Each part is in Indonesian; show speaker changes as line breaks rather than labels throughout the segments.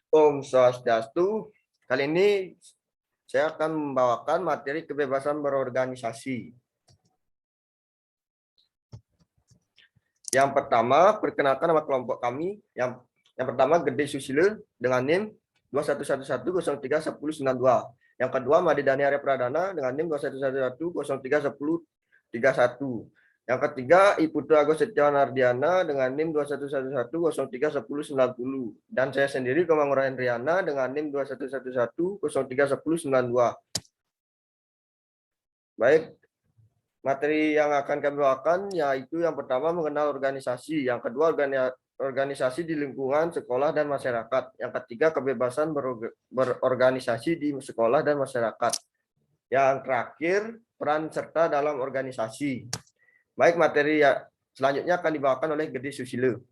Om Swastiastu. Kali ini saya akan membawakan materi kebebasan berorganisasi. Yang pertama, perkenalkan nama kelompok kami. Yang pertama, Gede Susilo dengan NIM 2111031092. Yang kedua, Made Dhani Arya Pradana dengan NIM 2111031031. Yang ketiga, Iputu Agus Setiawan Ardiana dengan NIM 2111031090. Dan saya sendiri, Komang Hendriana dengan NIM 2111031092. Baik, materi yang akan kami bawakan yaitu yang pertama mengenal organisasi, yang kedua organisasi di lingkungan sekolah dan masyarakat, yang ketiga kebebasan berorganisasi di sekolah dan masyarakat, yang terakhir peran serta dalam organisasi. Baik, materi selanjutnya akan dibawakan oleh Gede Susilo.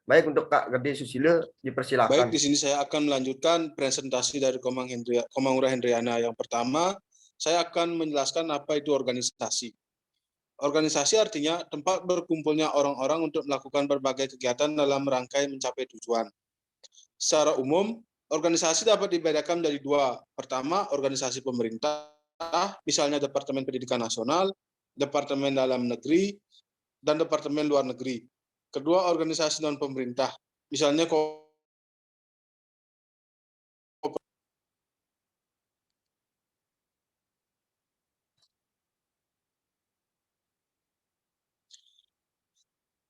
Baik, untuk Kak Gede Susilo dipersilakan.
Baik, di sini saya akan melanjutkan presentasi dari Komang Hendriana. Yang pertama, saya akan menjelaskan apa itu organisasi. Organisasi artinya tempat berkumpulnya orang-orang untuk melakukan berbagai kegiatan dalam rangkai mencapai tujuan. Secara umum, organisasi dapat dibedakan dari dua. Pertama, organisasi pemerintah, misalnya Departemen Pendidikan Nasional, Departemen Dalam Negeri, dan Departemen Luar Negeri. Kedua, organisasi non-pemerintah, misalnya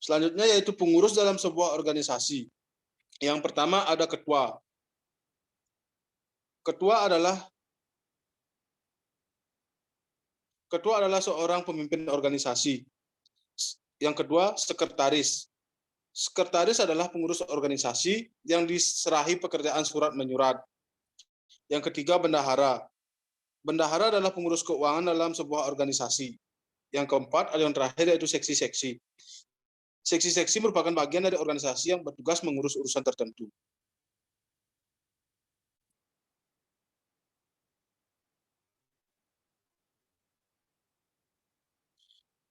selanjutnya yaitu pengurus dalam sebuah organisasi. Yang pertama ada ketua. Ketua adalah seorang pemimpin organisasi. Yang kedua, sekretaris. Sekretaris adalah pengurus organisasi yang diserahi pekerjaan surat menyurat. Yang ketiga, bendahara. Bendahara adalah pengurus keuangan dalam sebuah organisasi. Yang keempat, ada yang terakhir yaitu seksi-seksi. Seksi-seksi merupakan bagian dari organisasi yang bertugas mengurus urusan tertentu.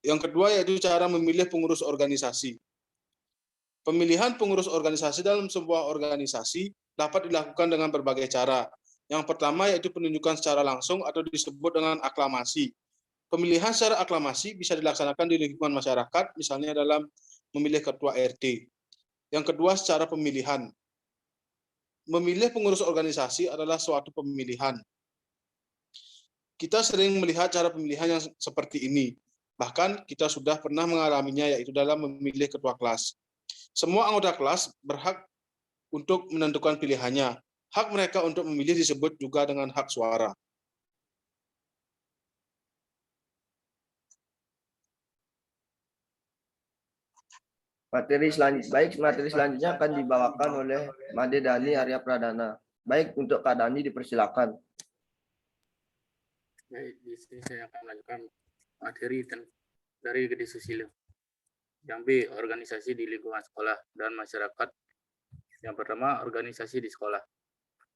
Yang kedua yaitu cara memilih pengurus organisasi. Pemilihan pengurus organisasi dalam sebuah organisasi dapat dilakukan dengan berbagai cara. Yang pertama yaitu penunjukan secara langsung atau disebut dengan aklamasi. Pemilihan secara aklamasi bisa dilaksanakan di lingkungan masyarakat, misalnya dalam memilih ketua RT. Yang kedua, secara pemilihan. Memilih pengurus organisasi adalah suatu pemilihan. Kita sering melihat cara pemilihan yang seperti ini. Bahkan kita sudah pernah mengalaminya, yaitu dalam memilih ketua kelas. Semua anggota kelas berhak untuk menentukan pilihannya. Hak mereka untuk memilih disebut juga dengan hak suara.
Materi selanjutnya akan dibawakan oleh Made Dhani Arya Pradana. Baik, untuk Kak Dhani dipersilakan.
Baik, di sini saya akan melanjutkan materi dari Gede Susilo. Yang B, organisasi di lingkungan sekolah dan masyarakat. Yang pertama, organisasi di sekolah.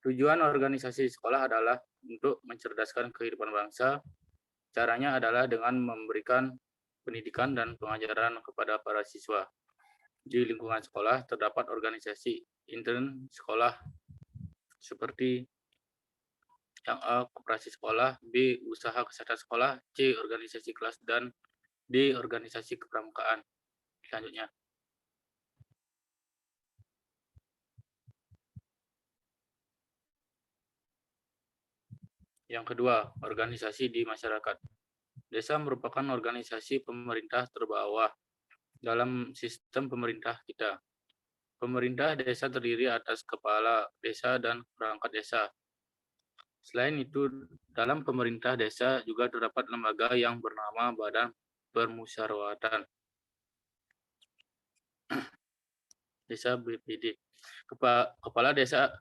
Tujuan organisasi di sekolah adalah untuk mencerdaskan kehidupan bangsa. Caranya adalah dengan memberikan pendidikan dan pengajaran kepada para siswa. Di lingkungan sekolah terdapat organisasi intern sekolah seperti yang A, koperasi sekolah, B, usaha kesehatan sekolah, C, organisasi kelas, dan D, organisasi kepramukaan. Selanjutnya. Yang kedua, organisasi di masyarakat. Desa merupakan organisasi pemerintah terbawah dalam sistem pemerintah kita. Pemerintah desa terdiri atas kepala desa dan perangkat desa. Selain itu, dalam pemerintah desa juga terdapat lembaga yang bernama Badan Permusyawaratan Desa BPD. Kepala desa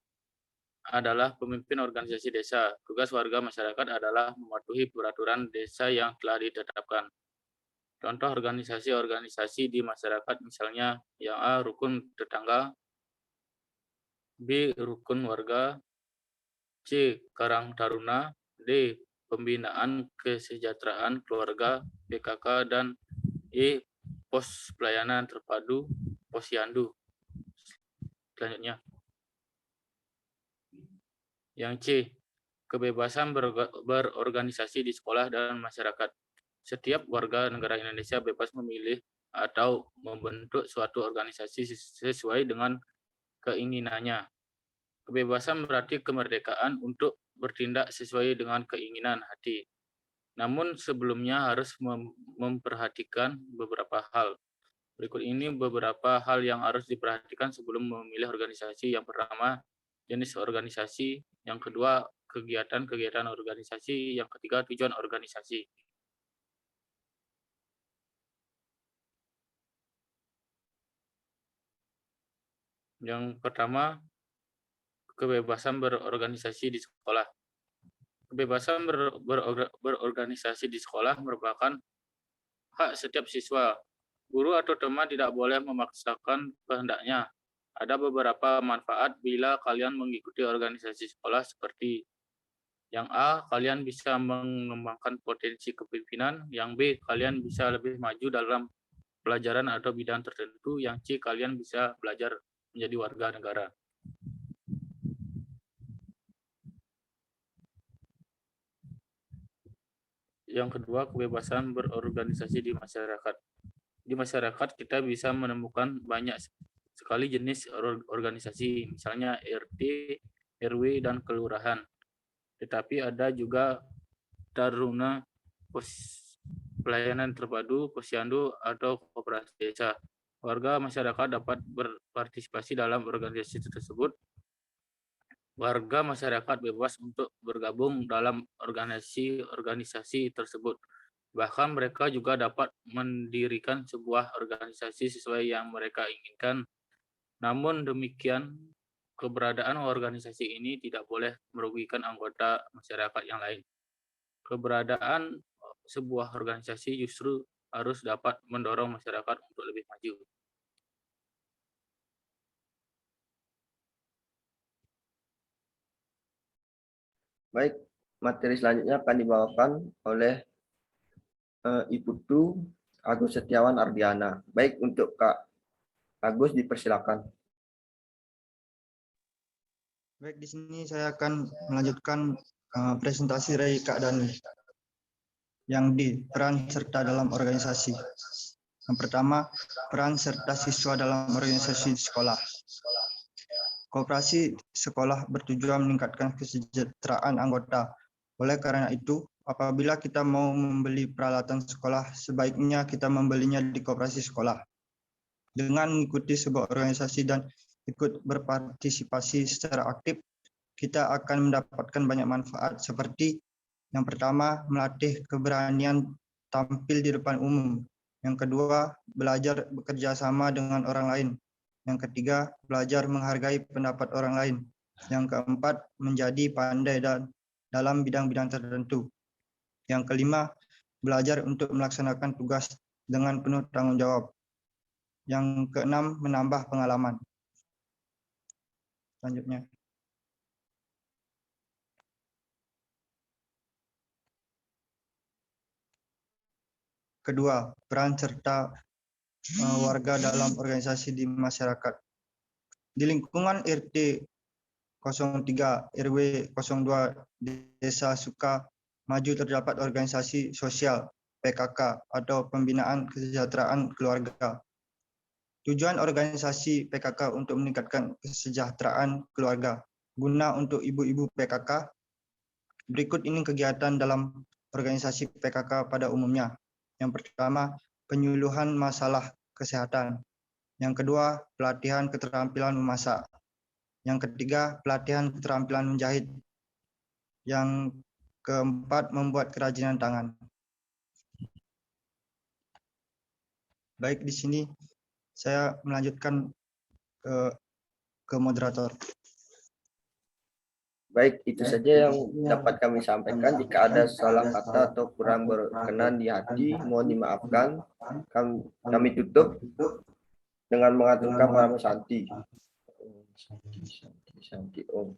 adalah pemimpin organisasi desa. Tugas warga masyarakat adalah mematuhi peraturan desa yang telah ditetapkan. Contoh organisasi-organisasi di masyarakat misalnya yang A, rukun tetangga, B, rukun warga, C, Karang Taruna, D, pembinaan kesejahteraan keluarga, PKK, dan E, pos pelayanan terpadu, posyandu. Selanjutnya. Yang C, kebebasan berorganisasi di sekolah dan masyarakat. Setiap warga negara Indonesia bebas memilih atau membentuk suatu organisasi sesuai dengan keinginannya. Kebebasan berarti kemerdekaan untuk bertindak sesuai dengan keinginan hati. Namun sebelumnya harus memperhatikan beberapa hal. Berikut ini beberapa hal yang harus diperhatikan sebelum memilih organisasi. Yang pertama, jenis organisasi. Yang kedua, kegiatan-kegiatan organisasi. Yang ketiga, tujuan organisasi. Yang pertama, kebebasan berorganisasi di sekolah. Kebebasan berorganisasi di sekolah merupakan hak setiap siswa. Guru atau teman tidak boleh memaksakan kehendaknya. Ada beberapa manfaat bila kalian mengikuti organisasi sekolah seperti yang A, kalian bisa mengembangkan potensi kepemimpinan. Yang B, kalian bisa lebih maju dalam pelajaran atau bidang tertentu. Yang C, kalian bisa belajar menjadi warga negara. Yang kedua, kebebasan berorganisasi di masyarakat. Di masyarakat kita bisa menemukan banyak sekali jenis organisasi, misalnya RT, RW, dan kelurahan. Tetapi ada juga taruna, pelayanan terpadu, posyandu, atau koperasi desa. Warga masyarakat dapat berpartisipasi dalam organisasi tersebut. Warga masyarakat bebas untuk bergabung dalam organisasi tersebut. Bahkan mereka juga dapat mendirikan sebuah organisasi sesuai yang mereka inginkan. Namun demikian, keberadaan organisasi ini tidak boleh merugikan anggota masyarakat yang lain. Keberadaan sebuah organisasi justru harus dapat mendorong masyarakat untuk lebih maju.
Baik, materi selanjutnya akan dibawakan oleh Ibu Tu Agus Setiawan Ardiana. Baik, untuk Kak Agus dipersilakan.
Baik, di sini saya akan melanjutkan presentasi dari Kak Dani. Yang D, peran serta dalam organisasi. Yang pertama, peran serta siswa dalam organisasi sekolah. Koperasi sekolah bertujuan meningkatkan kesejahteraan anggota. Oleh karena itu, apabila kita mau membeli peralatan sekolah, sebaiknya kita membelinya di koperasi sekolah. Dengan mengikuti sebuah organisasi dan ikut berpartisipasi secara aktif, kita akan mendapatkan banyak manfaat seperti yang pertama, melatih keberanian tampil di depan umum. Yang kedua, belajar bekerja sama dengan orang lain. Yang ketiga, belajar menghargai pendapat orang lain. Yang keempat, menjadi pandai dalam bidang-bidang tertentu. Yang kelima, belajar untuk melaksanakan tugas dengan penuh tanggung jawab. Yang keenam, menambah pengalaman. Selanjutnya. Kedua, peran serta warga dalam organisasi di masyarakat. Di lingkungan RT 03 RW 02 Desa Suka Maju terdapat organisasi sosial PKK atau Pembinaan Kesejahteraan Keluarga. Tujuan organisasi PKK untuk meningkatkan kesejahteraan keluarga. Guna untuk ibu-ibu PKK, berikut ini kegiatan dalam organisasi PKK pada umumnya. Yang pertama, penyuluhan masalah kesehatan. Yang kedua, pelatihan keterampilan memasak. Yang ketiga, pelatihan keterampilan menjahit. Yang keempat, membuat kerajinan tangan. Baik, di sini saya melanjutkan ke moderator.
Baik, itu saja yang dapat kami sampaikan. Jika ada salah kata atau kurang berkenan di hati, mohon dimaafkan. Kami tutup dengan mengaturkan para Santi. Santi Om.